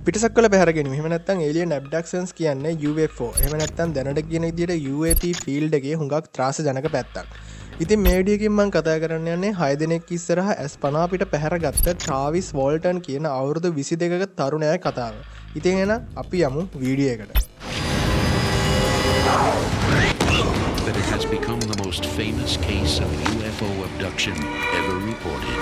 පිටසක්වල පැහැරගෙන එහෙම නැත්නම් alien abductions කියන්නේ UFO. එහෙම නැත්නම් දැනට කියන විදිහට UAP ෆීල්ඩ් එකේ හුඟක් ත්‍රාසජනක පැත්තක්. ඉතින් මේ වීඩියෝ එකකින් මම කතා කරන්න යන්නේ 6 දිනක් ඉස්සරහා S50 පිට පැහැරගත්ත ට්‍රාවිස් වෝල්ටන් කියන අවුරුදු 22ක තරුණයා කතාව. ඉතින් එහෙනම් අපි යමු වීඩියෝ එකට. That it has become the most famous case of UFO abduction ever reported.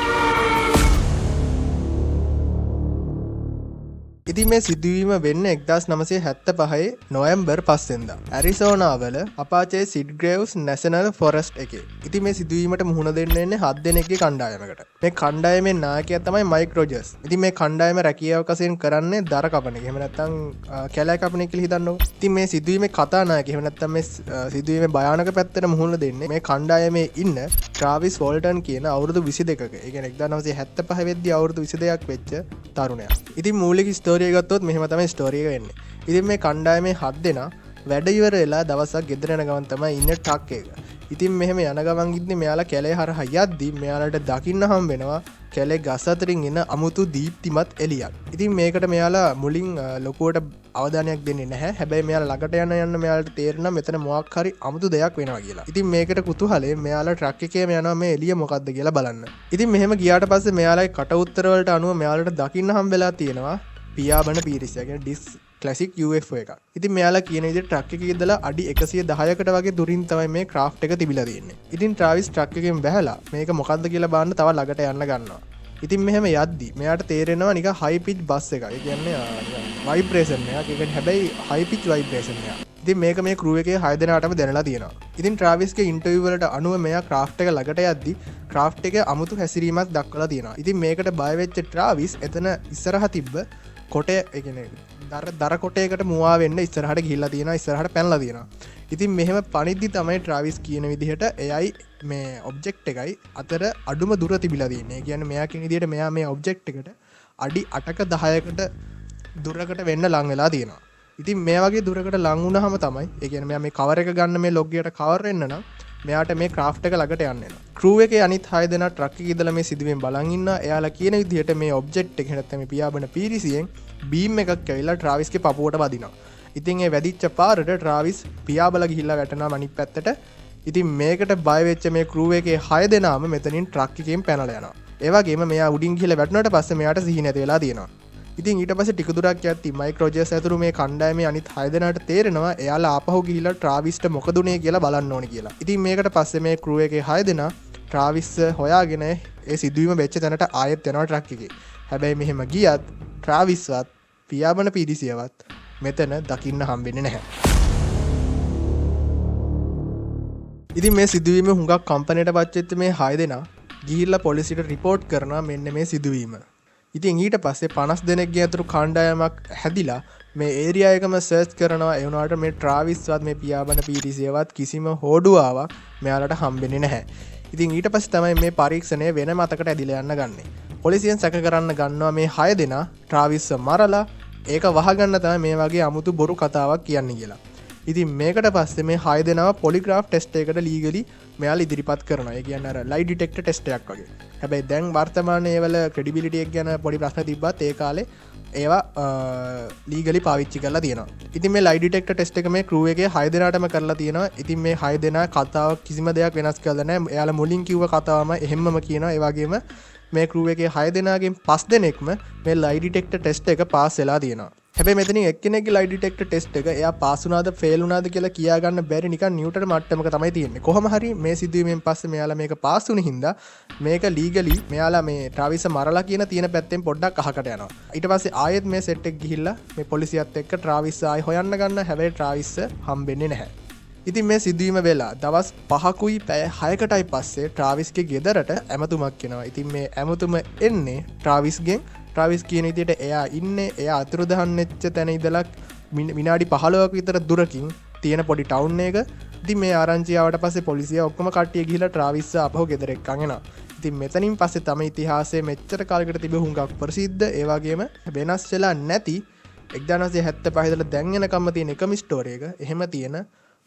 ඉතින් මේ සිදුවීම වෙන්නේ 1975 නොවැම්බර් 5 වෙනිදා ඇරිසෝනාවල අපාචේ සිඩ්ග්‍රේව්ස් නැෂනල් ෆොරස්ට් එකේ. ඉතින් මේ සිදුවීමට මුහුණ දෙන්න එන්නේ 7 දෙනෙක්ගේ කණ්ඩායමකට. මේ කණ්ඩායමේ නායකයා තමයි මයික් රොජර්ස්. ඉතින් මේ කණ්ඩායම රැකියාවක වශයෙන් කරන්නේ දර කපන එක. එහෙම නැත්නම් කැලෑ කපන එක කියලා හිතන්නකෝ. ඉතින් මේ සිදුවීමේ කතානායක එහෙම නැත්නම් මේ සිදුවීමේ භයානක පැත්තට මුහුණ දෙන්නේ මේ කණ්ඩායමේ ඉන්න ට්‍රාවිස් වෝල්ටන් කියන අවුරුදු 22ක. ඒ කියන්නේ 1975 වෙද්දී අවුරුදු 22ක් වෙච්ච තරුණයා. ඉතින් මූලික ස්ටෝරිය ගත්තොත් මෙහෙම තමයි ස්ටෝරි එක වෙන්නේ. ඉතින් මේ කණ්ඩායමේ 7 දෙනා වැඩ ඉවර වෙලා දවසක් ගෙදර යන ගමන් තමයි ඉන්නේ ට්‍රක් එක. ඉතින් මෙහෙම යන ගමන් ඉන්නේ මෙයාලා කැලේ හරහා යද්දි මෙයාලට දකින්න හම් වෙනවා කැලේ ගස් අතරින් එන අමුතු දීප්තිමත් එළියක්. ඉතින් මේකට මෙයාලා මුලින් ලොකුවට අවධානයක් දෙන්නේ නැහැ. හැබැයි මෙයාලා ළඟට යන මෙයාලට තේරෙනවා මෙතන මොකක් හරි අමුතු දෙයක් වෙනවා කියලා. ඉතින් මේකට කුතුහලයෙන් මෙයාලා ට්‍රක් එකේම යනවා මේ එළිය මොකද්ද කියලා බලන්න. ඉතින් මෙහෙම ගියාට පස්සේ මෙයාලගේ කට උත්තර වලට අනුව මෙයාලට දකින්න හම් වෙලා තියෙනවා පියාඹන පීරිස් කියන්නේ ඩිස් ක්ලාසික් UFO එකක්. ඉතින් මෙයාලා කියන විදිහට ට්‍රක් එකේ ඉඳලා අඩි 110කට වගේ දුරින් තමයි මේ ක්‍රාෆ්ට් එක තිබිලා තියෙන්නේ. ඉතින් ට්‍රාවිස් ට්‍රක් එකෙන් බැහැලා මේක මොකද්ද කියලා බලන්න තව ළඟට යන්න ගන්නවා. ඉතින් මෙහෙම යද්දි මෙයාට තේරෙනවා නිකන් හයි පිච් බස් එකක්. ඒ කියන්නේ වයිබ්‍රේෂන් එකක්. ඒ කියන්නේ හැබැයි හයි පිච් වයිබ්‍රේෂන් එකක්. ඉතින් මේක මේ ක්‍රූ එකේ 6 දෙනාටම දැනලා තියෙනවා. ඉතින් ට්‍රාවිස්ගේ ඉන්ටර්වියු වලට අනුව මෙයා ක්‍රාෆ්ට් එක ළඟට යද්දි ක්‍රාෆ්ට් එකේ අමුතු හැසිරීමක් දක්වලා තියෙනවා. ඉතින් මේකට බය වෙච්ච ට්‍රාවිස් එතන ඉස්සරහා තිබ්බ කොටේ එකනේ දර කොටයකට මුවා වෙන්න ඉස්සරහට ගිහිල්ලා තියෙනවා ඉස්සරහට පැනලා තියෙනවා. ඉතින් මෙහෙම පණිද්දි තමයි ට්‍රාවිස් කියන විදිහට එයයි මේ ඔබ්ජෙක්ට් එකයි අතර අඩුම දුර තිබිලා තියෙන්නේ. ඒ කියන්නේ මෙයා කියන විදිහට මෙයා මේ ඔබ්ජෙක්ට් එකට අඩි 8ක 10කට දුරකට වෙන්න ලං වෙලා තියෙනවා. ඉතින් මේ වගේ දුරකට ලං වුණාම තමයි ඒ කියන්නේ මෙයා මේ කවර් එක ගන්න මේ ලොග් එකට කවර් වෙන්න නම් මෙයාට මේ ක්‍රාෆ්ට් එක ළඟට යන්න වෙනවා. ක්‍රූ එකේ අනිත් 6 දෙනා ට්‍රක් එකේ ඉඳලා මේ සිදුවීම බලන් ඉන්නවා. එයාලා කියන විදිහට මේ ඔබ්ජෙක්ට් එක නැත්නම් මේ පියාඹන පීරිසියෙන් බීම් එකක් ඇවිල්ලා ට්‍රාවිස්ගේ පපුවට වදිනවා. ඉතින් ඒ වැදිච්ච පාරට ට්‍රාවිස් පියාඹලා ගිහිල්ලා වැටෙනවා අනිත් පැත්තට. ඉතින් මේකට බය වෙච්ච මේ ක්‍රූ එකේ 6 දෙනාම මෙතනින් ට්‍රක් එකෙන් පැනලා යනවා. ඒ වගේම මෙයා උඩින් ගිහිල්ලා වැටුණාට පස්සේ මෙයාට සිහි නැති වෙලා තියෙනවා. ඉතින් ඊට පස්සේ ටික දුරක් යද්දී මයික් රොජර්ස් ඇතුළු මේ කණ්ඩායමේ අනිත් 6 දෙනාට තේරෙනවා එයාලා ආපහු ගිහිල්ලා ට්‍රාවිස්ට මොකද උනේ කියලා බලන්න ඕනේ කියලා. ඉතින් මේකට පස්සේ මේ ක්‍රූ එකේ 6 දෙනා ට්‍රාවිස් හොයාගෙන ඒ සිදුවීම වෙච්ච තැනට ආයෙත් යනවා ට්‍රක් එකේ. හැබැයි මෙහෙම ගියත් ට්‍රාවිස්වත් පියාඹන පීරිසියවත් මෙතන දකින්න හම්බෙන්නේ නැහැ. ඉතින් මේ සිදුවීම හුඟක් කම්පැනිට පච්චෙච්ච මේ 6 දෙනා ගිහිල්ලා පොලිසියට රිපෝට් කරනවා මෙන්න මේ සිදුවීම. ඉතින් ඊට පස්සේ 50 දෙනෙක්ගේ අතුරු කණ්ඩායමක් හැදිලා මේ ඒරියා එකම සර්ච් කරනවා. ඒ වුණාට මේ ට්‍රාවිස්වත් මේ පියාඹන පීරිසියවත් කිසිම හෝඩුවාවක් මෙයාලට හම්බෙන්නේ නැහැ. ඉතින් ඊට පස්සේ තමයි මේ පරීක්ෂණය වෙන මතකට ඇදිලා යන්න ගන්නේ. පොලිසියෙන් සැක කරන්න ගන්නවා මේ 6 දෙනා ට්‍රාවිස්ව මරලා ඒක වහගන්න තමයි මේ වගේ අමුතු බොරු කතාවක් කියන්නේ කියලා. ඉතින් මේකට පස්සේ මේ 6 දෙනාව පොලිග්‍රාෆ් ටෙස්ට් එකකට ලීගලි මෙයාලා ඉදිරිපත් කරනවා. ඒ කියන්නේ අර ලයි ඩිටෙක්ටර් ටෙස්ට් එකක් වගේ. හැබැයි දැන් වර්තමානයේ ඒවල ක්‍රෙඩිබිලිටි එක ගැන පොඩි ප්‍රශ්න තිබ්බත් ඒ කාලේ ඒවා ලීගලි පාවිච්චි කරලා තියෙනවා. ඉතින් මේ ලයි ඩිටෙක්ටර් ටෙස්ට් එක මේ ක්‍රූ එකේ 6 දෙනාටම කරලා තියෙනවා. ඉතින් මේ 6 දෙනා කතාව කිසිම දෙයක් වෙනස් කරලා නැහැ. එයාලා මුලින් කිව්ව කතාවම එහෙම්මම කියනවා. ඒ වගේම මේ ක්‍රූ එකේ 6 දෙනාගෙන් 5 දෙනෙක්ම මේ ලයි ඩිටෙක්ටර් ටෙස්ට් එක පාස් වෙලා තියෙනවා. හැබැයි මෙතනින් එක්කෙනෙක්ගේ ලයි ඩිටෙක්ටර් ටෙස්ට් එක එයා පාස් වුණාද ෆේල් වුණාද කියලා කියා ගන්න බැරි නිකන් නිව්ටන් මට්ටමක තමයි තියෙන්නේ. කොහොම හරි මේ සිදුවීමෙන් පස්සේ මෙයාලා මේක පාස් වුණ හින්දා මේක ලීගලි මෙයාලා මේ ට්‍රාවිස් මරලා කියන තියෙන පැත්තෙන් පොඩ්ඩක් අහකට යනවා. ඊට පස්සේ ආයෙත් මේ සෙට් එක ගිහිල්ලා මේ පොලිසියත් එක්ක ට්‍රාවිස් ආයෙ හොයන්න ගන්න. හැබැයි ට්‍රාවිස් හම්බෙන්නේ නැහැ. ඉතින් මේ සිදුවීම වෙලා දවස් 5කුයි පැය 6කටයි පස්සේ ට්‍රාවිස්ගේ ගෙදරට ඇමතුමක් එනවා. ඉතින් මේ ඇමතුම එන්නේ ට්‍රාවිස්ගෙන්. ට්‍රාවිස් කියන විදිහට එයා ඉන්නේ එයා අතුරුදහන් වෙච්ච තැන ඉඳලා විනාඩි 15ක විතර දුරකින් තියෙන පොඩි ටවුන් එක. ඉතින් මේ ආරංචිය ආවට පස්සේ පොලිසිය ඔක්කොම කට්ටිය ගිහිල්ලා ට්‍රාවිස් ආපහු ගෙදර එක්කන් එනවා. ඉතින් මෙතනින් පස්සේ තමයි ඉතිහාසයේ මෙච්චර කාලයකට තිබෙ හුඟක් ප්‍රසිද්ධ ඒ වගේම වෙනස් වෙලා නැති 1975 ඉඳලා දැන් යනකම්ම තියෙන එකම ස්ටෝරි එක. එහෙම තියෙන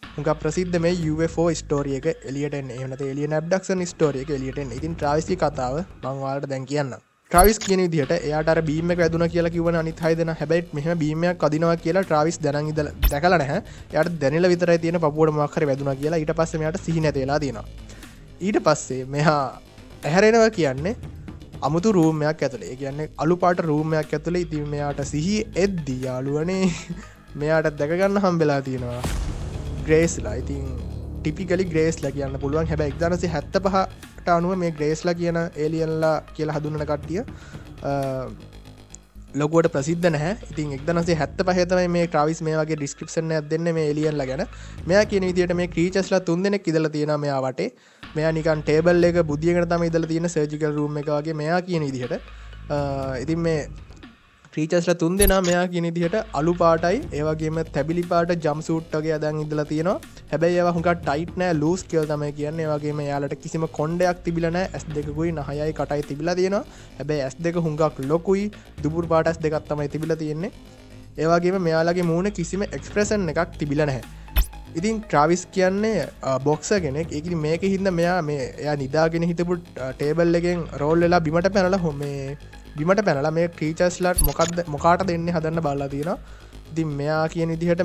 හුඟක් ප්‍රසිද්ධ මේ UFO ස්ටෝරි එක එළියට එන්නේ. එහෙම නැත්නම් alien abduction ස්ටෝරි එක එළියට එන්නේ. ඉතින් ට්‍රාවිස්ගේ කතාව මම ඔයාලට දැන් කියන්නම්. ට්‍රවිස් කියන විදිහට එයාට අර බීම් එක වැදුණා කියලා කිව්වන අනිත් හය දෙනා හැබැයි මෙහෙම බීම් එකක් අදිනවා කියලා ට්‍රවිස් දැනන් ඉඳලා දැකලා නැහැ. එයාට දැනෙලා විතරයි තියෙන පපුවට මොකක් හරි වැදුණා කියලා. ඊට පස්සේ මෙයාට සිහි නැති වෙලා තියෙනවා. ඊට පස්සේ මෙහා ඇහැරෙනවා කියන්නේ අමුතු රූම් එකක් ඇතුලේ. ඒ කියන්නේ අලු පාට රූම් එකක් ඇතුලේ. ඉතින් මෙයාට සිහි එද්දි යාළුවනේ මෙයාට දැක ගන්න හම්බෙලා තියෙනවා ග්‍රේස්ලා. ඉතින් ටිපිකලි ග්‍රේස්ලා කියන්න පුළුවන්. හැබැයි 1975ට අනුව මේ ග්‍රේස්ලා කියන ඒලියන්ලා කියලා හඳුන්වන කට්ටිය ලොකුවට ප්‍රසිද්ධ නැහැ. ඉතින් 1975 තමයි මේ ට්‍රාවිස් මේ වගේ ඩිස්ක්‍රිප්ෂන් එකක් දෙන්නේ මේ ඒලියන්ලා ගැන. මෙයා කියන විදිහට මේ ක්‍රීචර්ස්ලා 3 දෙනෙක් ඉඳලා තියෙනවා මෙයා වටේ. මෙයා නිකන් ටේබල් එක බුදියකට තමයි ඉඳලා තියෙන සර්ජිකල් රූම් එක වගේ මෙයා කියන විදිහට. ඉතින් මේ ක්‍රීචර්ස්ලා 3 දෙනා මෙයා කියන විදිහට අලු පාටයි ඒ වගේම තැබිලි පාට ජම්ප් සූට් වගේ අදන් ඉඳලා තියෙනවා. හැබැයි ඒවා හුඟක් ටයිට් නෑ ලූස් කියලා තමයි කියන්නේ. ඒ වගේම එයාලට කිසිම කොණ්ඩයක් තිබිලා නෑ. S2කුයි නහයයි කටයි තිබිලා තියෙනවා. හැබැයි S2 හුඟක් ලොකුයි දුබුරු පාට S2ක් තමයි තිබිලා තියෙන්නේ. ඒ වගේම මෙයාලගේ මූණ කිසිම එක්ස්ප්‍රෙෂන් එකක් තිබිලා නැහැ. ඉතින් ට්‍රාවිස් කියන්නේ බොක්සර් කෙනෙක්. ඒක ඉතින් මේකේ හින්දා මෙයා මේ එයා නිදාගෙන හිටපු ටේබල් එකෙන් රෝල් වෙලා බිමට පැනලා මේ බිමට පැනලා මේ ක්‍රීචර්ස්ලාට මොකාට දෙන්නේ හදන්න බලලා තියෙනවා. ඉතින් මෙයා කියන විදිහට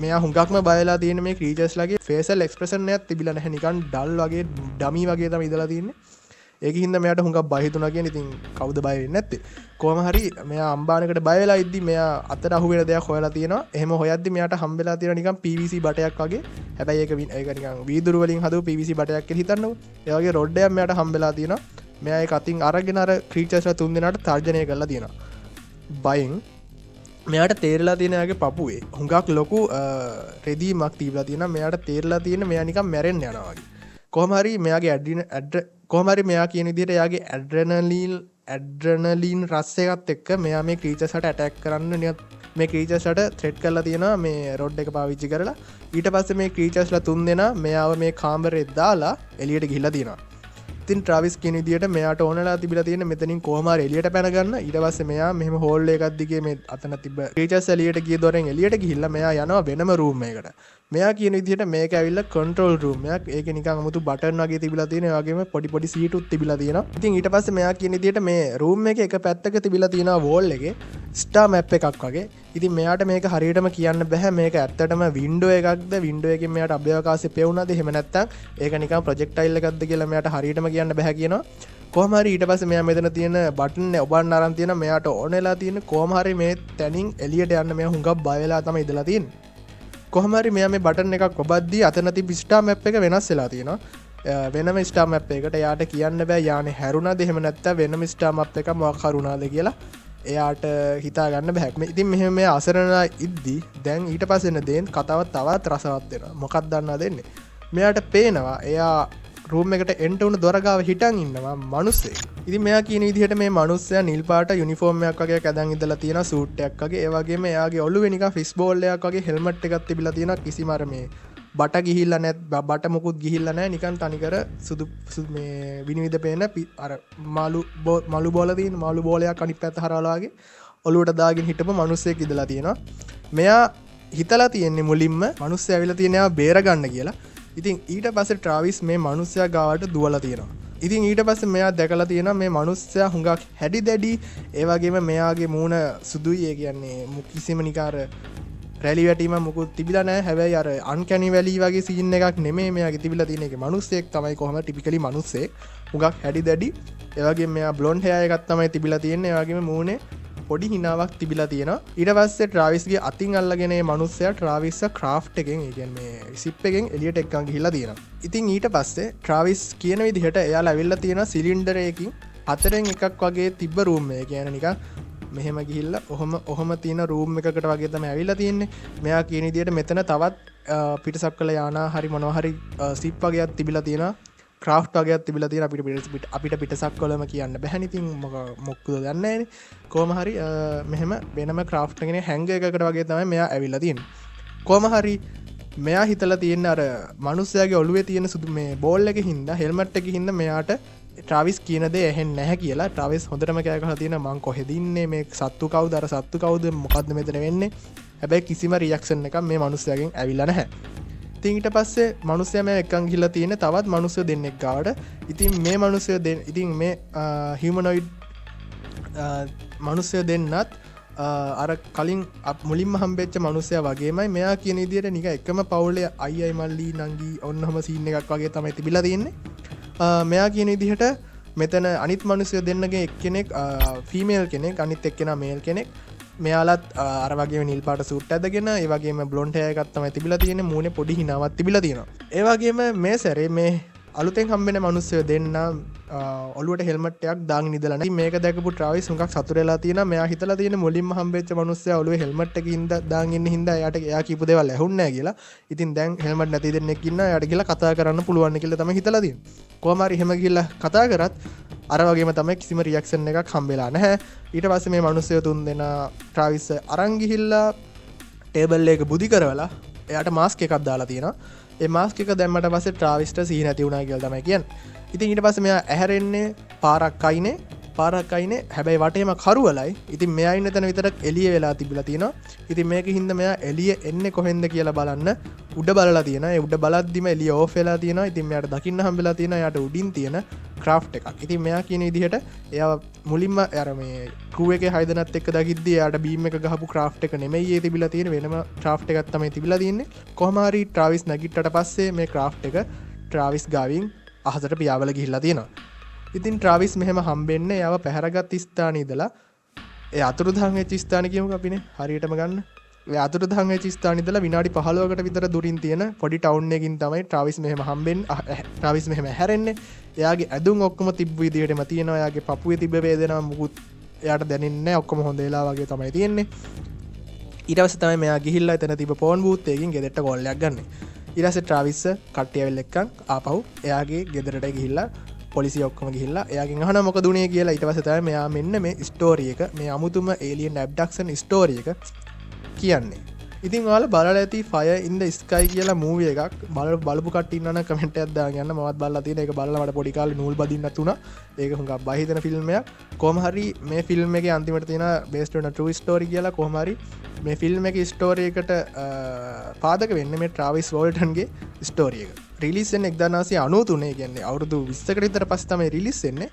මෙයා හුඟක්ම බයලා තියෙන මේ ක්‍රීචර්ස්ලාගේ ෆේෂල් එක්ස්ප්‍රෙෂන් එකක් තිබිලා නැහැ. නිකන් ඩල් වගේ ඩමි වගේ තමයි ඉඳලා තියෙන්නේ. ඒක හින්දා මෙයාට හුඟක් බය හිතුණා කියන්නේ. ඉතින් කවුද බය වෙන්නේ නැත්තේ? කොහොම හරි මෙයා අම්බානකට බය වෙලා ඉද්දි මෙයා අතට අහු වෙන දෙයක් හොයලා තියෙනවා. එහෙම හොයද්දි මෙයාට හම්බෙලා තියෙන නිකන් PVC බටයක් වගේ. හැබැයි ඒක නිකන් වීදුරු වලින් හදපු PVC බටයක් කියලා හිතන්නකෝ. ඒ වගේ රොඩ් එකක් මෙයාට හම්බෙලා තියෙනවා. මෙයා ඒක අතින් අරගෙන අර ක්‍රීචර්ස්ලා 3 දෙනාට තර්ජනය කරලා තියෙනවා. බයෙන් මෙයාට තේරලා තියෙන යාගේ පපුවේ හුඟක් ලොකු රෙදීමක් තිබලා තියෙනවා. මෙයාට තේරලා තියෙන මෙයා නිකන් මැරෙන්න යනවා වගේ. කොහොම හරි මෙයාගේ කොහොම හරි මෙයා කියන විදිහට එයාගේ ඇඩ්‍රනලින් රස් එකත් එක්ක මෙයා මේ ක්‍රීචර්ස්ලට ඇටැක් කරන්න මේ ක්‍රීචර්ස්ලට ත්‍රෙට් කරලා තියෙනවා මේ රොඩ් එක පාවිච්චි කරලා. ඊට පස්සේ මේ ක්‍රීචර්ස්ලා 3 දෙනා මෙයාව මේ කාමරේ දාලා එළියට ගිහිල්ලා තියෙනවා. ඉතින් ට්‍රාවිස් කියන විදිහට මෙයාට ඕනලා තිබිලා තියෙන මෙතනින් කොහොම හරි එළියට පැන ගන්න. ඊට පස්සේ මෙයා මෙහෙම හෝල් එකක් දිගේ මේ අතන තිබ්බ ක්‍රීචර්ස් එළියට ගිය දොරෙන් එළියට ගිහිල්ලා මෙයා යනවා වෙනම රූම් එකකට. මෙයා කියන විදිහට මේක ඇවිල්ලා කන්ට්‍රෝල් රූම් එකක්. ඒකේ නිකන් 아무තු බටන් වගේ තිබිලා තියෙන. ඒ වගේම පොඩි සීටුත් තිබිලා තියෙනවා. ඉතින් ඊට පස්සේ මෙයා කියන විදිහට මේ රූම් එකේ එක පැත්තක තිබිලා තියෙනවා වෝල් එකේ ස්ටාර් මැප් එකක් වගේ. ඉතින් මෙයාට මේක හරියටම කියන්න බෑ මේක ඇත්තටම වින්ඩෝ එකක්ද වින්ඩෝ එකකින් මෙයාට අභ්‍යවකාශය පෙවුනද එහෙම නැත්නම් ඒක නිකන් ප්‍රොජෙක්ටයිල් එකක්ද කියලා මෙයාට හරියටම කියන්න බෑ කියනවා. කොහොම හරි ඊට පස්සේ මෙයා මෙතන තියෙන බටන් එක ඔබන්න අරන් තියෙන මෙයාට ඕන වෙලා තියෙන කොහොම හරි මේ තැනින් එළියට යන්න මෙයා හුඟක් බය වෙලා තමයි ඉඳලා තියෙන්නේ. කොහොම හරි මෙයා මේ බටන් එකක් ඔබද්දී අතන තිබි ස්ටාර් මැප් එක වෙනස් වෙලා තියෙනවා. වෙනම ස්ටාර් මැප් එකකට එයාට කියන්න බෑ යානේ හැරුණාද එහෙම නැත්නම් වෙනම ස්ටාර් මැප් එකක් මොකක් හරුණාද කියලා. එයාට හිතා ගන්න බෑ. ඉතින් මෙහෙම මේ අසරණලා ඉද්දි දැන් ඊට පස්සේ එන දේන් කතාව තවත් රසවත් වෙනවා. මොකක්ද දන්නවද දෙන්නේ? මෙයාට පේනවා එයා රූම් එකට එන්ටර් වුණ දොර ගාව හිටන් ඉන්නවා මිනිස්සෙක්. ඉතින් මෙයා කියන විදිහට මේ මිනිස්සයා නිල් පාට යුනිෆෝම් එකක් වගේ ඇඳන් ඉඳලා තියෙනවා සූට් එකක් වගේ. ඒ වගේම එයාගේ ඔළුවේ නිකන් ෆිස් බෝල් එකක් වගේ හෙල්මට් එකක් තිබිලා තියෙනවා. කිසිම අර මේ බට ගිහිල්ලා නැත් බට මොකුත් ගිහිල්ලා නැහැ. නිකන් තනිකර සුදු මේ විනිවිද පේන අර මාළු බෝල තියෙන මාළු බෝලයක් අනිත් පැත්ත හරවලා වගේ ඔළුවට දාගෙන හිටපු මිනිස්සෙක් ඉඳලා තියෙනවා. මෙයා හිතලා තියෙන්නේ මුලින්ම මිනිස්සයා ඇවිල්ලා තියෙන එයා බේර ගන්න කියලා. ඉතින් ඊට පස්සේ ට්‍රාවිස් මේ මිනිස්සයා ගාවට දුවලා තියෙනවා. ඉතින් ඊට පස්සේ මෙයා දැකලා තියෙනවා මේ මිනිස්සයා හුඟක් හැඩි දැඩි ඒ වගේම මෙයාගේ මූණ සුදුයි. ඒ කියන්නේ කිසිම නිකාර රැලි වැටීම මුකුත් තිබිලා නැහැ. හැබැයි අර අන්කැනි වැලි වගේ සීන් එකක් නෙමෙයි මෙයාගේ තිබිලා තියෙන එක. මිනිස්සෙක් තමයි කොහොමද ටිපිකලි මිනිස්සෙක්. හුඟක් හැඩි දැඩි. ඒ වගේම මෙයා බ්ලොන්ඩ් හෙයාර් එකක් තමයි තිබිලා තියෙන්නේ. ඒ වගේම මූණේ පොඩි හිනාවක් තිබිලා තියෙනවා. ඊට පස්සේ ට්‍රාවිස්ගේ අතින් අල්ලගෙන මේ මිනිස්සයා ට්‍රාවිස්ව ක්‍රාෆ්ට් එකෙන් ඒ කියන්නේ රිසිප් එකෙන් එළියට එක්කන් ගිහිල්ලා තියෙනවා. ඉතින් ඊට පස්සේ ට්‍රාවිස් කියන විදිහට එයාලා ඇවිල්ලා තියෙන සිලින්ඩර් එකකින් හතරෙන් එකක් වගේ තිබ්බ රූම් එක. කියන්නේ නිකන් මෙහෙම ගිහිල්ලා ඔහොම තියෙන රූම් එකකට වගේ තමයි ඇවිල්ලා තියෙන්නේ. මෙයා කියන විදිහට මෙතන තවත් පිටසක්වල යානා හරි මොනවා හරි සිප් වගේක් තිබිලා තියෙනවා. ක්‍රාෆ්ට් වගේක් තිබිලා තියෙන අපිට පිටසක්වලම කියන්න බැහැ. ඉතින් මොකද දන්නේ නැහැනේ. කොහොම හරි මෙහෙම වෙනම ක්‍රාෆ්ට් එකනේ හැංගර් එකකට වගේ තමයි මෙයා ඇවිල්ලා තියෙන්නේ. කොහොම හරි මෙයා හිතලා තියෙන අර මිනිස්සයාගේ ඔළුවේ තියෙන සුදු මේ බෝල් එකේ හින්දා හෙල්මට් එකේ හින්දා මෙයාට ට්‍රාවිස් කියන දේ ඇහෙන්නේ නැහැ කියලා. ට්‍රාවිස් හොඳටම කෑ ගහලා තියෙන මං කොහෙද ඉන්නේ මේ සත්තු කවුද අර සත්තු කවුද මොකද්ද මෙතන වෙන්නේ. හැබැයි කිසිම රියැක්ෂන් එකක් මේ මිනිස්සයාගෙන් ඇවිල්ලා නැහැ. ඉතින් ඊට පස්සේ මිනිස්සයා මේ එක්කන් ගිහිල්ලා තියෙන තවත් මිනිස්සු දෙන්නෙක් ගාවට. ඉතින් මේ මිනිස්සු ඉතින් මේ හියුමනොයිඩ් මනුස්සය දෙන්නත් අර කලින් මුලින්ම හම්බෙච්ච මනුස්සය වගේමයි මෙයා කියන ඉදිට නික එකම පවුලේ අයියි මල්ලි නංගී ඔන්නහම සින්න එකක් වගේ තමයි තිබිලා තියන්නේ මෙයා කියන ඉදිහට මෙතන අනිත් මනුස්සය දෙන්නගේ එක්කෙනෙක් ෆීමේල් කෙනෙක් අනිත් එක්කෙන මේල් කෙනෙක් මෙයාලත් අරවගේ නිල් පාට සුට් ඇදගෙන ඒවගේ බ්ලොන්ටයකත්තම තිබිලා තියෙන මූුණ පොඩි හිනාවත් තිබිලා තියෙන ඒවගේම මේ සැරේ මේ අලුතෙන් හම්බෙන මනුස්සය දෙන්න ඔලුවට හෙල්මටයක් දාග නිදලන මේක දැකපු ට්‍රවි සුන්ක් සතුරලා තියෙන මෙයා හිතලා තියෙන මුලින්ම හම්බෙච්ච මනුස්සය ඔලුව හෙල්මට්කින්ද දාගන්න හිද යට එයා කිපු දෙවල් ඇහුන්න කියලා ඉතින් දැන් හෙල්මට නැති දෙන්නෙක්කින්න යට කියලා කතා කරන්න පුළුවන් කියල තම හිතලදී කොමරි හෙම කියල්ල කතා කරත් අරවගේම තම කිසිම රියක්ෂන් එකක් හම්බෙලා නැහැ ඊට පස්ස මේ මනුස්සය තුන් දෙෙන ට්‍රවිස්ස අරංගිහිල්ලා ටේබල් එක බුදි කරවලා එයට මාස්ක එකක් දාලා තියෙන මාස්ක දැම්මට පස ට්‍රවිස්ට සී නැති වුණනා කියල තම කියන් ඉතින් ඊට පස මෙයා ඇහැරෙන්නේ පාරක්කයිනේ පාරක්කයිනේ හැබැයි වටේම කරුවලයි ඉතින් මෙයයින්න තැන විතරක් එලිය වෙලා තිබිලා තියෙන ඉතින් මේක හින්ද මෙයා එලිය එන්න කොහෙන්ද කියලා බලන්න උඩ බලලා තියෙන උඩ බලද්දිම එලිය ඕෆ් වෙලා තියෙනවා ඉතින් මෙයාට දකින්න හම්බෙලා තියෙන යට උඩින් තියෙන ක්‍රාෆ්ට් එකක් ඉතින් මෙයා කියන විදිහට එයා මුලින්ම අර මේ ක්‍රූ එකේ හයිදනත් එක්ක දකිද්දී එයාට බීම් එක ගහපු ක්‍රාෆ්ට් එක නෙමෙයි ඒ තිබිලා තියෙන වෙනම ක්‍රාෆ්ට් එකක් තමයි තිබිලා තියෙන්නේ කොහොම හරි ට්‍රාවිස් නැගිට්ටට පස්සේ මේ ක්‍රාෆ්ට් එක ට්‍රාවිස් ගාවින් අහසට පියාවල ගිහිල්ලා තියෙනවා ඉතින් ට්‍රාවිස් මෙහෙම හම්බෙන්න යව පැහැරගත් ස්ථානීදලා ඒ අතුරුදහන් වෙච්ච ස්ථාන කියමු අපිනේ හරියටම ගන්න ඒ අතුරුදහන් වෙච්ච ස්ථානීදලා විනාඩි 15කට විතර දුරින් තියෙන පොඩි ටවුන් එකකින් තමයි ට්‍රාවිස් මෙහෙම හම්බෙන්නේ ට්‍රාවිස් මෙහෙම හැරෙන්නේ එයාගේ ඇදුම් ඔක්කොම තිබ්බ විදිහටම තියෙනවා එයාගේ පපුවේ තිබ්බ වේදනාව මුකුත් එයාට දැනෙන්නේ නැහැ ඔක්කොම හොඳ වෙලා වගේ තමයි තියෙන්නේ ඊට පස්සේ තමයි මෙයා ගිහිල්ලා එතන තිබ්බ ෆෝන් බූත් එකකින් ගෙදරට කෝල් එකක් ගන්න ඊට පස්සේ ට්‍රාවිස් කට්ටිය ඇවිල්ලා එක්කන් ආපහු එයාගේ ගෙදරට ගිහිල්ලා පොලිසිය ඔක්කොම ගිහිල්ලා එයාගෙන් අහන මොකද උනේ කියලා ඊට පස්සේ තමයි මෙයා මෙන්න මේ ස්ටෝරි එක මේ අමුතුම ඒලියන් ඇබ්ඩක්ෂන් ස්ටෝරි එක කියන්නේ. ඉතින් ඔයාලා බලලා ඇති Fire in the Sky කියලා මූවි එකක් බලපු කට්ටිය ඉන්නවනම් කමෙන්ට් එකක් දාගෙන යන්න මමත් බලලා තියෙන ඒක බලලා මට පොඩි කාලේ නූල් බදින්නත් උනා. ඒක හුඟක් බහිතන ෆිල්ම් එකක්. කොහොම හරි මේ ෆිල්ම් එකේ අන්තිමට තියෙන based on a true story කියලා කොහොම හරි මේ ෆිල්ම් එකේ ස්ටෝරි එකට පාදක වෙන්නේ මේ ට්‍රාවිස් වෝල්ටන්ගේ ස්ටෝරි එක. රිලිස් වෙන්නේ 1993 කියන්නේ අවුරුදු 20කට විතර පස්සේ තමයි රිලිස් වෙන්නේ.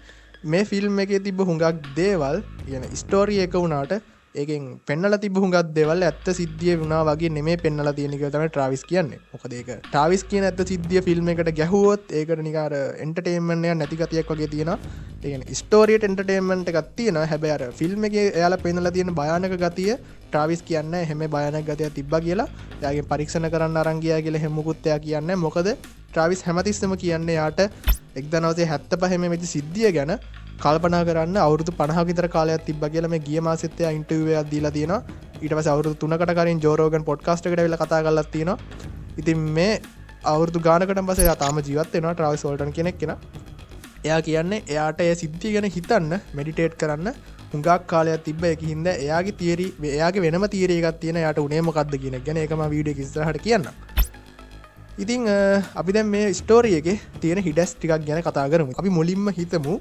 මේ ෆිල්ම් එකේ තිබ්බ හුඟක් දේවල් කියන ස්ටෝරි එක වුණාට ඒකෙන් පෙන්නලා තිබ්බ හුඟක් දේවල් ඇත්ත සිද්ධිය වුණා වගේ නෙමෙයි පෙන්නලා තියෙන කියලා තමයි ට්‍රාවිස් කියන්නේ. මොකද ඒක ට්‍රාවිස් කියන ඇත්ත සිද්ධිය ෆිල්ම් එකට ගැහුවොත් ඒකට නිකන් අර එන්ටර්ටේන්මන්ට් එක නැති ගතියක් වගේ තියෙනවා. ඒ කියන්නේ ස්ටෝරියට එන්ටර්ටේන්මන්ට් එකක් තියෙනවා. හැබැයි අර ෆිල්ම් එකේ එයාලා පෙන්නලා තියෙන භයානක ගතිය ට්‍රාවිස් කියන්නේ හැම භයානක ගතියක් තිබ්බා කියලා. එයාගෙන් පරීක්ෂණ කරන්න අරන් ගියා කියලා හැම මුකුත් එයා කියන්නේ. මොකද ට්‍රාවිස් හැමතිස්සෙම කියන්නේ යාට 1975 මේ වෙච්ච සිද්ධිය ගැන කල්පනා කරන්න අවුරුදු 50ක විතර කාලයක් තිබ්බා කියලා මේ ගිය මාසෙත් එයා ඉන්ටර්විව් එකක් දීලා තියෙනවා. ඊට පස්සේ අවුරුදු 3කට කලින් ජෝ රෝගන් පොඩ්කාස්ට් එකට ඇවිල්ලා කතා කරලා තියෙනවා. ඉතින් මේ අවුරුදු ගානකට පස්සේ එයා තාම ජීවත් වෙනවා ට්‍රාවිස් වෝල්ටන් කෙනෙක් කෙනා. එයා කියන්නේ එයාට ඒ සිද්ධිය ගැන හිතන්න මෙඩිටේට් කරන්න හුඟක් කාලයක් තිබ්බ ඒකින්ද එයාගේ තියරි එයාගේ වෙනම තියරි එකක් තියෙන එයාට උනේ මොකද්ද කියන එක ගැන ඒක මම වීඩියෝ එක ඉස්සරහට කියන්නම්. ඉතින් අපි දැන් මේ ස්ටෝරි එකේ තියෙන හිඩස් ටිකක් ගැන කතා කරමු. අපි මුලින්ම හිතමු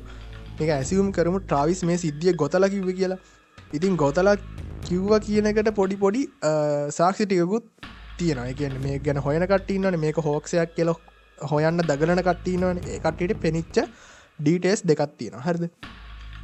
මේක ඇසියුම් කරමු ට්‍රාවිස් මේ සිද්ධිය ගොතලා කිව්වේ කියලා. ඉතින් ගොතලා කිව්වා කියන එකට පොඩි සාක්ෂි ටිකකුත් තියෙනවා. ඒ කියන්නේ මේක ගැන හොයන කට්ටිය ඉන්නවනේ මේක හොක්ස් එකක් කියලා හොයන්න දගලන කට්ටිය ඉන්නවනේ. ඒ කට්ටියට පෙනිච්ච ඩීටේල්ස් දෙකක් තියෙනවා. හරිද?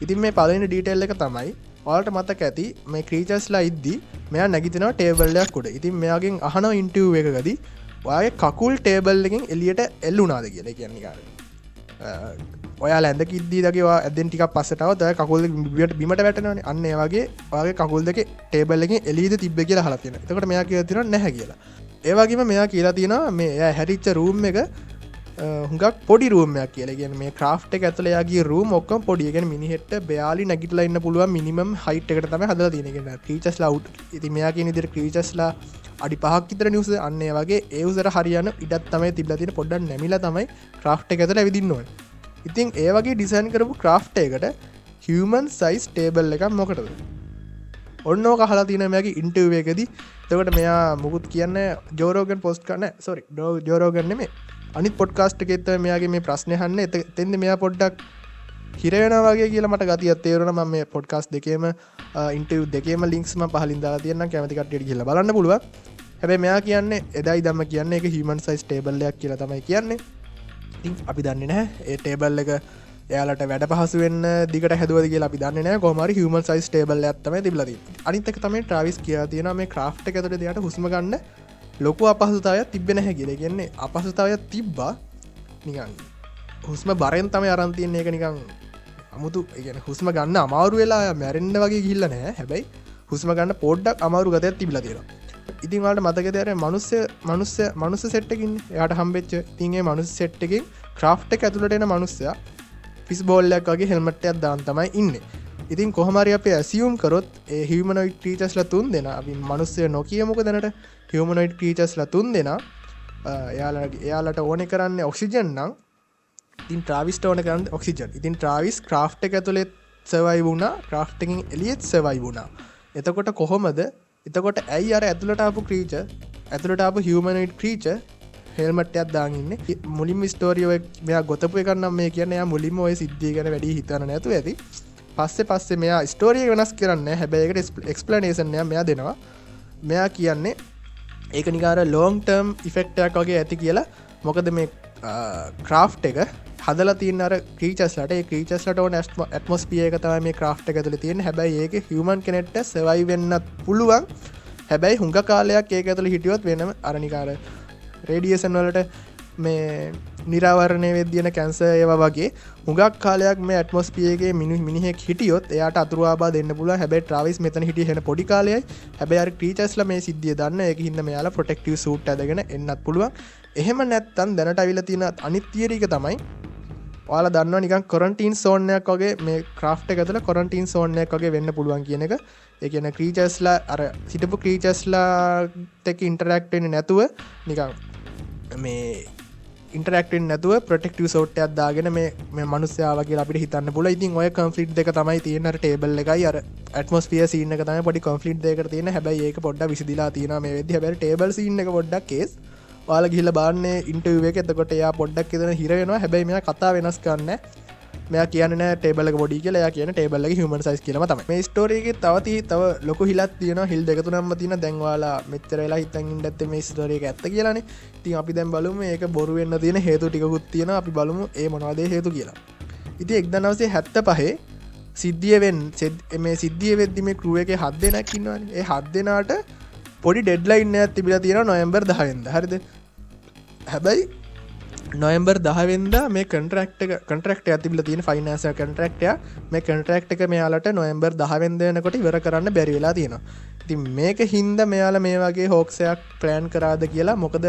ඉතින් මේ පළවෙනි ඩීටේල් එක තමයි ඔයාලට මතක ඇති මේ ක්‍රීචර්ස්ලා ඉද්දි මෙයා නැගිටිනවා ටේබල් එකක් උඩ. ඉතින් මෙයාගෙන් අහන ඉන්ටර්විව් එකකදී ඔයාගේ කකුල් ටේබල් එකෙන් එළියට එල්ලුණාද කියලා. ඒ කියන්නේ නිකන් ඔයාලා ඇඳක ඉද්දී දගේ ඔයා ඇදෙන් ටිකක් පස්සට આવත් ඔයා කකුල් දෙක බිමට වැටෙනවනේ. අන්න ඒ වගේ ඔයාගේ කකුල් දෙක ටේබල් එකෙන් එළියද තිබ්බේ කියලා අහලා තියෙනවා. එතකොට මෙයා කියලා තියෙනවා නැහැ කියලා. ඒ වගේම මෙයා කියලා තියෙනවා මේ එයා හැරිච්ච රූම් එක හුඟක් පොඩි රූම් එකක් කියලා. කියන්නේ මේ ක්‍රාෆ්ට් එක ඇතුලේ යාගේ රූම් ඔක්කොම පොඩි. ඒ කියන්නේ මිනිහෙට බයාලි නැගිටලා ඉන්න පුළුවන් මිනිමම් හයිට් එකට තමයි හදලා තියෙන්නේ. කියන්නේ ක්‍රීචර්ස්ලා අවුට්. ඉතින් මෙයා කියන විදිහට ක්‍රීචර්ස්ලා අඩි 5ක් විතර නිවුස් අන්න ඒ වගේ ඒ උසර හරියන ඉඩක් තමයි තිබිලා තියෙන්නේ. පොඩ්ඩක් නැමිලා තමයි ක්‍රාෆ්ට් එක ඇතුලේ ඇවිදින්න ඕනේ. ඉතින් ඒ වගේ ඩිසයින් කරපු ක්‍රාෆ්ට් එකකට හියුමන් සයිස් ටේබල් එකක් මොකටද? ඔන්න ඕක අහලා තියෙනවා මෙයාගේ ඉන්ටර්විව් එකදී. එතකොට මෙයා මුකුත් කියන්නේ ජෝ රෝගන් පොස්ට් කරන සෝරි ජෝ රෝගන් නෙමෙයි. අනිත් පොඩ්කාස්ට් එකේ තමයි මෙයාගේ මේ ප්‍රශ්නේ අහන්නේ. එතෙන්ද මෙයා පොඩ්ඩක් හිර වෙනවා වගේ කියලා මට ගතියක් තේරුණා. මම මේ පොඩ්කාස්ට් දෙකේම ඉන්ටර්විව් දෙකේම ලින්ක්ස් මම පහලින් දාලා තියෙනවා. කැමති කට්ටියට ගිහලා බලන්න පුළුවන්. හැබැයි මෙයා කියන්නේ එදායි ධම්ම කියන්නේ ඒක හියුමන් සයිස් ටේබල් එකක් කියලා තමයි කියන්නේ. ඉතින් අපි දන්නේ නැහැ ඒ ටේබල් එක එයාලට වැඩ පහසු වෙන්න දිගට හැදුවද කියලා අපි දන්නේ නැහැ. කොහොම හරි human size table එකක් තමයි තිබිලා තියෙන්නේ. අනිත් එක තමයි ට්‍රැවිස් කියලා තියෙනවා මේ craft එක ඇතුලේ එයාට හුස්ම ගන්න ලොකු අපහසුතාවයක් තිබ්බේ නැහැ කියලා. ඒ කියන්නේ අපහසුතාවයක් තිබ්බා නිකන් හුස්ම බරෙන් තමයි අරන් තියන්නේ. ඒක නිකන් අමුතු ඒ කියන්නේ හුස්ම ගන්න අමාරු වෙලා මැරෙන්න වගේ ගිහිල්ලා නැහැ. හැබැයි හුස්ම ගන්න පොඩ්ඩක් අමාරු ගතියක් තිබිලා තියෙනවා. ඉතින් ඔයාලට මතකද අර මනුස්ස සෙට් එකකින් එයාට හම්බෙච්ච ඉතින් ඒ මනුස්ස සෙට් එකෙන් ක්‍රාෆ්ට් එක ඇතුළට එන මනුස්සයා ෆිස් බෝල් එකක් වගේ හෙල්මට් එකක් දාන් තමයි ඉන්නේ. ඉතින් කොහොම හරි අපි ඇසියුම් කරොත් ඒ හියුමනොයිඩ් ක්‍රීචර්ස්ලා තුන් දෙනා අපි මනුස්සය නොකියමුකෝ දැනට හියුමනොයිඩ් ක්‍රීචර්ස්ලා තුන් දෙනා එයාලට ඕනේ කරන්නේ ඔක්සිජන් නම් ඉතින් ට්‍රාවිස්ට ඕනේ කරන්නේ ඔක්සිජන්. ඉතින් ට්‍රාවිස් ක්‍රාෆ්ට් එක ඇතුලේ සර්වයිව් වුණා. ක්‍රාෆ්ට් එකෙන් එළියෙත් සර්වයිව් වුණා. එතකොට කොහොමද? එතකොට ඇයි අර ඇතුළට ආපු ක්‍රීචර් ඇතුළට ආපු හියුමනොයිඩ් ක්‍රීචර් හෙල්මට් එකක් දාන් ඉන්නේ? මුලින්ම ස්ටෝරිය ඔය මෙයා ගොතපු එකක් නම් මේ කියන්නේ එයා මුලින්ම ඔය සිද්ධිය ගැන වැඩි හිතන්න නැතුව ඇති. පස්සේ මෙයා ස්ටෝරිය වෙනස් කරන්නේ නැහැ. හැබැයි ඒකට එක්ස්ප්ලනේෂන් එකක් මෙයා දෙනවා. මෙයා කියන්නේ ඒක නිකන් අර ලොන්ග් ටර්ම් ඉෆෙක්ට් එකක් වගේ ඇති කියලා. මොකද මේ ක්‍රාෆ්ට් එක හදලා තියෙන අර ක්‍රීචර්ස්ලාට ඒ ක්‍රීචර්ස්ලාට ඕන ඇට්මොස්ෆියර් එක තමයි මේ ක්‍රාෆ්ට් එක ඇතුලේ තියෙන්නේ. හැබැයි ඒකේ හියුමන් කෙනෙක්ට සර්වයිව් වෙන්නත් පුළුවන්. හැබැයි හුඟ කාලයක් ඒක ඇතුලේ හිටියොත් වෙනම අර නිකන් අර රේඩියේෂන් වලට මේ නිරාවරණය වෙද්දී යන කැන්සර් ඒවා වගේ හුඟක් කාලයක් මේ ඇට්මොස්ෆියර් එකේ මිනිහෙක් හිටියොත් එයාට අතුරු ආබා දෙන්න පුළුවන්. හැබැයි ට්‍රාවිස් මෙතන හිටියේ හෙන පොඩි කාලයයි. හැබැයි අර ක්‍රීචර්ස්ලා මේ සිද්ධිය දන්න ඒකින් හින්දා මෙයාලා ප්‍රොටෙක්ටිව් සූට් ඇඳගෙන එන්නත් පුළුවන්. එහෙම නැත්තම් දැනට අවිලා තියෙන අනිත් තියරි එක තමයි ඔයාලා දන්නවා නිකන් ක්වොරන්ටයින් සෝන් එකක් වගේ මේ ක්‍රාෆ්ට් එක ඇතුළේ ක්වොරන්ටයින් සෝන් එකක් වගේ වෙන්න පුළුවන් කියන එක. ඒ කියන්නේ ක්‍රීචර්ස්ලා අර හිටපු ක්‍රීචර්ස්ලාත් එක්ක ඉන්ටරැක්ට් වෙන්නේ නැතුව නිකන් මේ ඉන්ටරැක්ට් වෙන්නේ නැතුව ප්‍රොටෙක්ටිව් සෝට් එකක් දාගෙන මේ මිනිස්සයා ආවා කියලා අපිට හිතන්න පුළුවන්. ඉතින් ඔය කොන්ෆ්ලික්ට් දෙක තමයි තියෙන අර ටේබල් එකයි අර ඇට්මොස්ෆියර් සීන් එක තමයි පොඩි කොන්ෆ්ලික්ට් දෙකකට තියෙන. හැබැයි ඒක පොඩ්ඩක් විසඳලා තියෙනවා මේ වෙද්දි. හැබැයි ටේබල් සීන් එක පොඩ්ඩක් කේස් ඔයාලා ගිහිල්ලා බලන්නේ ඉන්ටර්විව් එකේ. එතකොට එයා පොඩ්ඩක් එතන හිර වෙනවා. හැබැයි මෙයා කතා වෙනස් කරන්නේ මෙයා කියන්නේ නෑ ටේබල් එක පොඩි කියලා. එයා කියන්නේ ටේබල් එක හියුමන් සයිස් කියලාම තමයි. මේ ස්ටෝරි එකේ තව ලොකු හිලක් තියෙනවා. හිල් දෙක තුනක්ම තියෙනවා. දැන් ඔයාලා මෙච්චර වෙලා හිතන් ඉන්න ඇත්තේ මේ ස්ටෝරි එක ඇත්ත කියලානේ. ඉතින් අපි දැන් බලමු මේක බොරු වෙන්න තියෙන හේතු ටිකකුත් තියෙනවා. අපි බලමු ඒ මොනවද ඒ හේතු කියලා. ඉතින් 1975 මේ සිද්ධිය වෙද්දි මේ ක්‍රූ එකේ 7 දෙනෙක් ඉන්නවනේ. ඒ 7 දෙනාට පොඩි ඩෙඩ්ලයින් එකක් තිබිලා තියෙනවා නොවැම්බර් 10 වෙනිදා. හරිද? හැබැයි නොවැම්බර් 10 වෙනිදා මේ කොන්ට්‍රැක්ට් එක තිබිලා තියෙන ෆයිනෑන්ෂල් කොන්ට්‍රැක්ට් එක. මේ කොන්ට්‍රැක්ට් එක මෙයාලට නොවැම්බර් 10 වෙනිදා වෙනකොට ඉවර කරන්න බැරි වෙලා තියෙනවා. ඉතින් මේක හින්දා මෙයාලා මේ වගේ හොක්ස් එකක් ප්ලෑන් කරාද කියලා. මොකද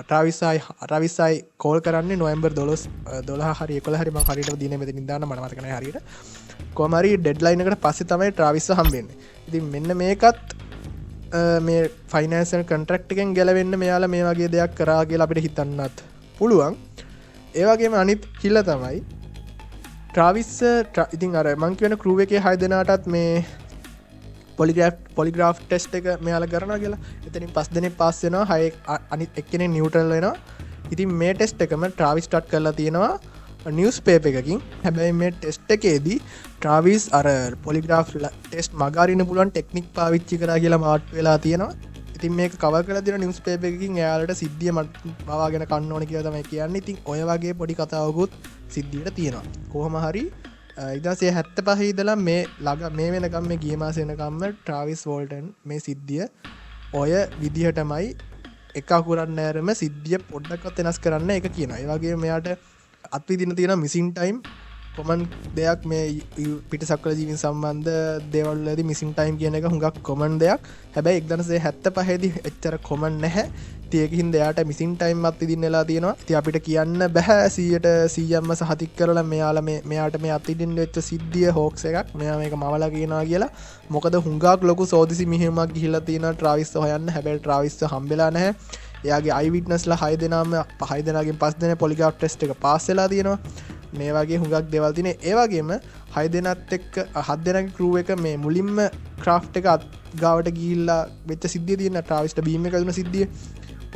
ට්‍රාවිස්යි කෝල් කරන්නේ නොවැම්බර් 12 හරි 11 හරි මම හරියට දිනේ මෙතනින් දාන්න මට මතක නැහැ හරියට. කොහම හරි ඩෙඩ්ලයින් එකට පස්සේ තමයි ට්‍රාවිස්ව හම්බෙන්නේ. ඉතින් මෙන්න මේකත් මේ ෆයිනෑන්ෂල් කොන්ට්‍රැක්ට් එකෙන් ගැලවෙන්න මෙයාලා මේ වගේ දෙයක් කරා කියලා අපිට හිතන්නත් පුළුවන්. ඒ වගේම අනිත් හිල්ල තමයි ට්‍රාවිස් ඉතින් අර මං කියන ක්‍රූ එකේ 6 දෙනාටත් මේ පොලිග්‍රාෆ් ටෙස්ට් එක මෙයාලා කරනවා කියලා. එතනින් 5 දෙනෙක් පාස් වෙනවා. 6 අනිත් එක්කෙනෙක් නියුට්‍රල් වෙනවා. ඉතින් මේ ටෙස්ට් එකම ට්‍රාවිස් ස්ටාර්ට් කරලා තියෙනවා නිවස් පේපර් එකකින්. හැබැයි මේ ටෙස්ට් එකේදී ට්‍රාවිස් අර පොලිග්‍රාෆ් ටෙස්ට් මගහරින්න පුළුවන් ටෙක්නික් පාවිච්චි කරා කියලා මාට් වෙලා තියෙනවා. ඉතින් මේක කවර් කරලා තියෙන නිවස් පේපර් එකකින් එයාලට සිද්ධිය මවාගෙන කන්න ඕනේ කියලා තමයි කියන්නේ. ඉතින් ඔය වගේ පොඩි කතාවකුත් සිද්ධියට තියෙනවා. කොහොම හරි 1975 ඉඳලා මේ වෙනකම් මේ ගිය මාසේ වෙනකම්ම ට්‍රාවිස් වෝල්ටන් මේ සිද්ධිය ඔය විදිහටමයි එක අකුරක් නැරම සිද්ධිය පොඩ්ඩක්වත් වෙනස් කරන්න එක කියනවා. ඒ වගේම මෙයාට අත්විදින තියෙන මිසින් ටයිම් කොමන් දෙයක් මේ පිටසක්වල ජීවීන් සම්බන්ධ දේවල් වලදී මිසින් ටයිම් කියන එක හුඟක් කොමන් දෙයක්. හැබැයි 1975 දී එච්චර කොමන් නැහැ. ඉතින් ඒකින් එයාට මිසින් ටයිම් අත්විදින්න වෙලා තියෙනවා. ඉතින් අපිට කියන්න බෑ 100%ම සහතික කරලා මෙයාට මේ අත්විදින්න වෙච්ච සිද්ධිය හොක්ස් එකක්. මෙයා මේක මවලා කියනවා කියලා. මොකද හුඟක් ලොකු සෝදිසි මිහිමක් ගිහිල්ලා තියෙනවා ට්‍රාවිස්ව හොයන්න. හැබැයි ට්‍රාවිස්ව හම්බෙලා නැහැ. එයාගේ අයි විට්නස්ලා 6 දෙනාම 5 දෙනාගෙන් 5 දෙනා පොලිග්‍රාෆ් ටෙස්ට් එක පාස් වෙලා තියෙනවා. මේ වගේ හුඟක් දේවල් තියෙන. ඒ වගේම 6 දෙනාත් එක්ක 7 දෙනාගේ ක්‍රූ එක මේ මුලින්ම ක්‍රාෆ්ට් එක ගාවට ගිහිල්ලා වෙච්ච සිද්ධිය තියෙන ට්‍රාවිස්ට බීම් එක දුන සිද්ධිය.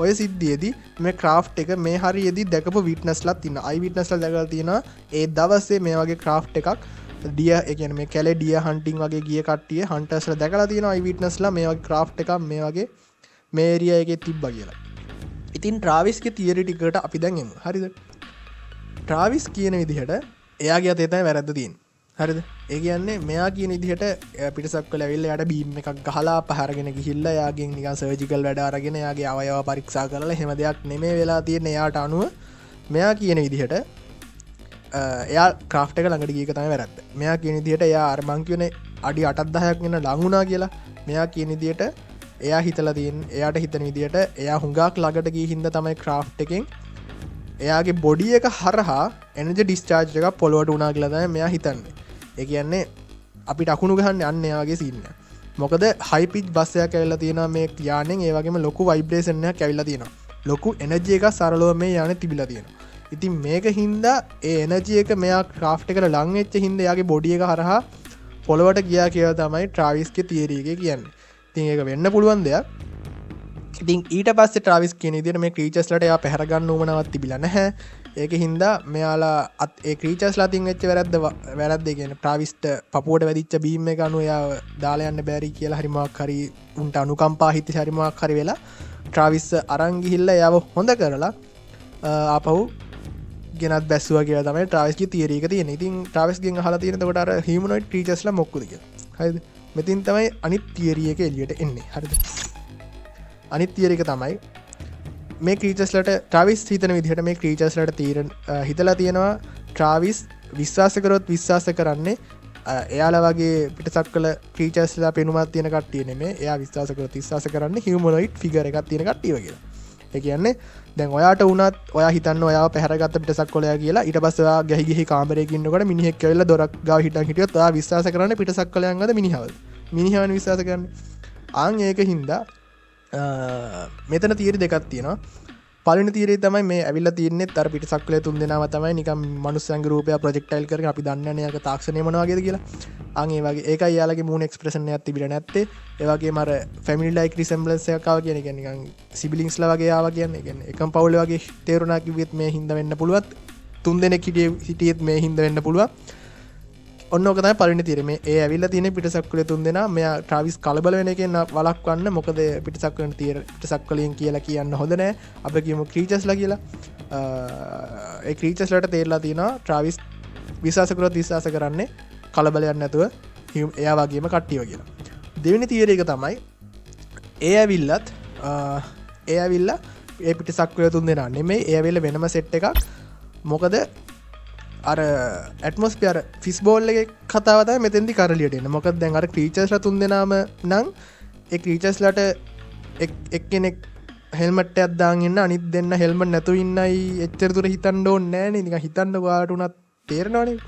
ඔය සිද්ධියේදී මේ ක්‍රාෆ්ට් එක මේ හරියේදී දැකපු විට්නස්ලාත් ඉන්නවා. අයි විට්නස්ලා දැකලා තියෙනවා ඒ දවසේ මේ වගේ ක්‍රාෆ්ට් එකක් ඩිය ඒ කියන්නේ මේ කැලේ ඩිය හන්ටින් වගේ ගිය කට්ටිය හන්ටර්ස්ලා දැකලා තියෙනවා. අයි විට්නස්ලා මේ වගේ ක්‍රාෆ්ට් එකක් මේ වගේ මේ ඒරියා එකේ තිබ්බා කියලා. ඉතින් ට්‍රාවිස්ගේ තියරි ටිකට අපි දැන් එමු. හරිද? ට්‍රාවිස් කියන විදිහට එයාගේ අතේ තමයි වැරද්ද තියෙන්නේ. හරිද? ඒ කියන්නේ මෙයා කියන විදිහට පිටසක් කළ ඇවිල්ලා යාට බීම් එකක් ගහලා පහරගෙන ගිහිල්ලා යාගෙන් නිකන් සර්ජිකල් වැඩ අරගෙන යාගේ අවයව පරීක්ෂා කරලා එහෙම දෙයක් නෙමෙයි වෙලා තියෙන්නේ. එයාට අනුව මෙයා කියන විදිහට එයා ක්‍රාෆ්ට් එක ළඟට ගියක තමයි වැරද්ද. මෙයා කියන විදිහට එයා අර මං කියන්නේ අඩි 8-10ක් වෙන ලඟ වුණා කියලා. මෙයා කියන විදිහට එයා හිතලා තියෙන එයාට හිතන විදිහට එයා හුඟක් ළඟට ගිහින් හින්දා තමයි ක්‍රාෆ්ට් එකෙන් එයාගේ බොඩි එක හරහා එනර්ජි ඩිස්චාර්ජ් එකක් පොළොවට වුණා කියලා තමයි මෙයා හිතන්නේ. ඒ කියන්නේ අපිට අකුණු ගහන්න යන්නේ එයාගේ සීන් එක. මොකද හයි පිච් බස් එකක් ඇවිල්ලා තියෙනවා මේ යානෙන්. ඒ වගේම ලොකු ভাইබ්‍රේෂන් එකක් ඇවිල්ලා තියෙනවා. ලොකු එනර්ජි එකක් සරලව මේ යානේ තිබිලා තියෙනවා. ඉතින් මේක හින්දා ඒ එනර්ජි එක මෙයා ක්‍රාෆ්ට් එකට ලං වෙච්ච හින්දා එයාගේ බොඩි එක හරහා පොළොවට ගියා කියලා තමයි ට්‍රාවිස්ගේ තියරි එකේ කියන්නේ. ඉතින් ඒක වෙන්න පුළුවන් දෙයක්. ඉතින් ඊට පස්සේ ට්‍රාවිස් කියන විදිහට මේ ක්‍රීචර්ස්ලට එයා පැහැර ගන්න උවමනාවක් තිබිලා නැහැ. ඒක හින්දා මෙයාලා ඒ ක්‍රීචර්ස්ලා තින් වෙච්ච වැරද්ද කියන්නේ ට්‍රාවිස්ට පපුවට වැදිච්ච බීම් එක අනුව එයා දාලා යන්න බැරි කියලා හරි මොකක් හරි උන්ට අනුකම්පා හිතේ හරි මොකක් හරි වෙලා ට්‍රාවිස් අරන් ගිහිල්ලා එයාව හොඳ කරලා ආපහු ගෙනත් බැස්සුවා කියලා තමයි ට්‍රාවිස්ගේ තියරි එක තියෙන්නේ. ඉතින් ට්‍රාවිස්ගෙන් අහලා තියෙන එතකොට අර හියුමනොයිඩ් ක්‍රීචර්ස්ලා මොක්කුද කියලා. හරිද? මෙතින් තමයි අනිත් තියරි එක එළියට එන්නේ. හරිද? අනිත් තියරි එක තමයි මේ ක්‍රීචර්ස්ලට ට්‍රාවිස් හිතන විදිහට මේ ක්‍රීචර්ස්ලට හිතලා තියෙනවා ට්‍රාවිස් විශ්වාස කරොත් විශ්වාස කරන්නේ එයාලා වගේ පිටසක් කළ ක්‍රීචර්ස්ලා පෙනුමක් තියෙන කට්ටිය නෙමෙයි. එයා විශ්වාස කරොත් විශ්වාස කරන්නේ හියුමනොයිඩ් ෆිගර් එකක් තියෙන කට්ටිය කියලා. ඒ කියන්නේ දැන් ඔයාට වුණත් ඔයා හිතන්න ඔයාව පැහැරගත්ත පිටසක් කොලයා කියලා ඊට පස්සේ ඔයා ගහි ගහි කාමරයක ඉන්නකොට මිනිහෙක් ඇවිල්ලා දොරක් ගාව හිටියොත් ඔයා විශ්වාස කරන්නේ පිටසක් කොලයන්ගද මිනිහවද? මිනිහවන විශ්වාස කරන්නේ. ආන් ඒක හින්දා මෙතන තීරි දෙකක් තියෙනවා. පළවෙනි තීරය තමයි මේ ඇවිල්ලා තියන්නේ අර පිටසක්වලේ තුන් දෙනාම තමයි නිකන් මනුස්සයන්ගේ රූපය ප්‍රොජෙක්ටයිල් කරගෙන අපි දන්නේ නැහැ යාක තාක්ෂණය මොන වගේද කියලා. අන් ඒ වගේ ඒකයි යාලගේ මූණ එක්ස්ප්‍රෙෂන් එකක් තිබිලා නැත්තේ. ඒ වගේම අර ෆැමිලි ලයික් රිසෙම්බලන්ස් එකක් ආවා කියන එක නිකන් සිබ්ලින්ග්ස්ලා වගේ ආවා කියන්නේ. ඒ කියන්නේ එකම පවුලේ වගේ තේරුණා කිව්වෙත් මේ හින්දා වෙන්න පුළුවන්. තුන් දෙනෙක් හිටියෙත් මේ හින්දා වෙන්න පුළුවන්. ඔන්න ඕක තමයි පළවෙනි තීරය. මේ ඒ ඇවිල්ලා තියෙන පිටසක්වලේ තුන් දෙනා මෙයා ට්‍රාවිස් කලබල වෙන එකෙන් වළක්වන්න. මොකද පිටසක්වලෙන් තීර පිටසක්වලෙන් කියලා කියන්න හොඳ නැහැ. අපි කියමු ක්‍රීචර්ස්ලා කියලා. ඒ ක්‍රීචර්ස්ලාට තේරලා තියෙනවා ට්‍රාවිස් විශ්වාස කරොත් විශ්වාස කරන්නේ කලබලයක් නැතුව එයා වගේම කට්ටිය කියලා. දෙවෙනි තීරය එක තමයි ඒ ඇවිල්ලා ඒ පිටසක්වලේ තුන් දෙනා නෙමෙයි. ඒ ඇවිල්ලා වෙනම සෙට් එකක්. මොකද අර ඇටමොස්ෆියර් ෆිස් බෝල් එකේ කතාව තමයි මෙතෙන්දි කරලියට එන්නේ. මොකද දැන් අර ක්‍රීචර්ස්ලා තුන් දෙනාම නම් ඒ ක්‍රීචර්ස්ලාට එක්කෙනෙක් හෙල්මට් එකක් දාන් ඉන්න අනිත් දෙන්න හෙල්මට් නැතුව ඉන්නයි එච්චර දුර හිතන්න ඕනේ නෑනේ. නිකන් හිතන්න ඔයාලට උනත් තේරෙනවනේ.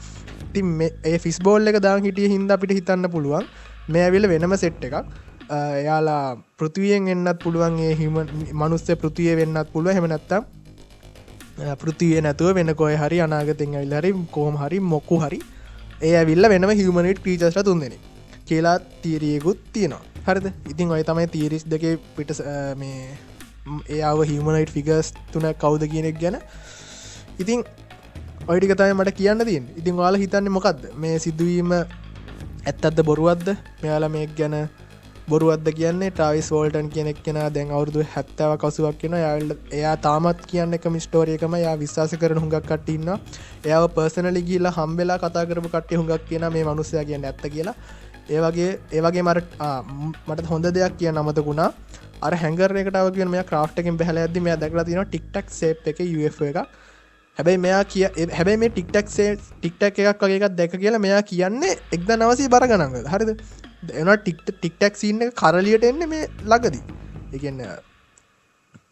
ඉතින් මේ ඒ ෆිස් බෝල් එක දාන් හිටියේ හින්දා අපිට හිතන්න පුළුවන් මේ ඇවිල්ලා වෙනම සෙට් එකක්. එයාලා පෘථිවියෙන් එන්නත් පුළුවන්. ඒ හියුමන් මනුස්ස පෘථිවියේ වෙන්නත් පුළුවන්. එහෙම නැත්තම් පෘථිවිය නැතුව වෙන කොහේ හරි අනාගතෙන් ඇවිල්ලා හරි කොහොම හරි මොකු හරි ඒ ඇවිල්ලා වෙනම හියුමනොයිඩ් ක්‍රීචර්ස්ලා තුන් දෙනෙක් කියලා තීරියකුත් තියෙනවා. හරිද? ඉතින් ඔය තමයි තීරිස් දෙකේ පිට මේ එයාව හියුමනොයිඩ් ෆිගර්ස් තුන කවුද කියන එක ගැන. ඉතින් ඔය ටික තමයි මට කියන්න තියෙන්නේ. ඉතින් ඔයාලා හිතන්නේ මොකද්ද? මේ සිදුවීම ඇත්තක්ද බොරුවක්ද? මෙයාලා මේක ගැන බොරුවක්ද කියන්නේ? ට්‍රාවිස් වෝල්ටන් කියන එක්කෙනා දැන් අවුරුදු 70ක් 80ක් වෙනවා. එයා තාමත් කියන්නේ එකම ස්ටෝරි එකම. එයා විශ්වාස කරන හුඟක් කට්ටිය ඉන්නවා. එයාව පර්සනලි ගිහිල්ලා හම්බෙලා කතා කරපු කට්ටිය හුඟක් කියනවා මේ මිනිස්සයා කියන්නේ ඇත්ත කියලා. ඒ වගේම මට හොඳ දෙයක් කියන්න අමතකුණා. අර හැංගර් එකට ආව කියන මෙයා ක්‍රාෆ්ට් එකෙන් බහලා යද්දි මෙයා දැකලා තියෙනවා ටික් ටක් ෂේප් එකේ UFO එකක්. හැබැයි මේ ටික් ටක් එකක් වගේ එකක් දැක කියලා මෙයා කියන්නේ 1900 බර ගණන් වල. හරිද? එනවා ටික් ටක් සීන් එක කරලියට එන්නේ මේ ළඟදී. ඒ කියන්නේ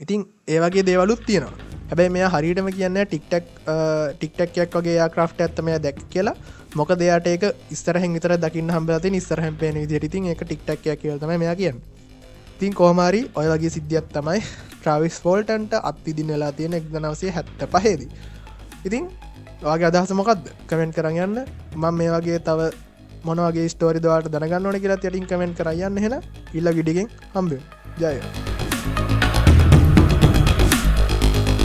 ඉතින් ඒ වගේ දේවලුත් තියෙනවා. හැබැයි මෙයා හරියටම කියන්නේ ටික් ටක් එකක් වගේ එයා ක්‍රාෆ්ට් එකක් තමයි දැක්ක කියලා. මොකද එයාට ඒක ඉස්සරහින් විතර දකින්න හම්බෙලා තියෙන ඉස්සරහින් පේන විදිහට. ඉතින් ඒක ටික් ටක් එකක් කියලා තමයි මෙයා කියන්නේ. ඉතින් කොහොම හරි ඔය වගේ සිද්ධියක් තමයි ට්‍රාවිස් වෝල්ටන්ට අත්විඳින්න වෙලා තියෙන 1975 දී. ඉතින් ඔයාගේ අදහස මොකක්ද? කමෙන්ට් කරන් යන්න. මම මේ වගේ තව මොන වගේ ස්ටෝරිද ඔයාලට දැනගන්න ඕන කියලා යටින් කමෙන්ට් කරන් යන්න. එහෙනම් ඊළඟ වීඩියෝ එකෙන් හම්බෙමු. ජය වේවා.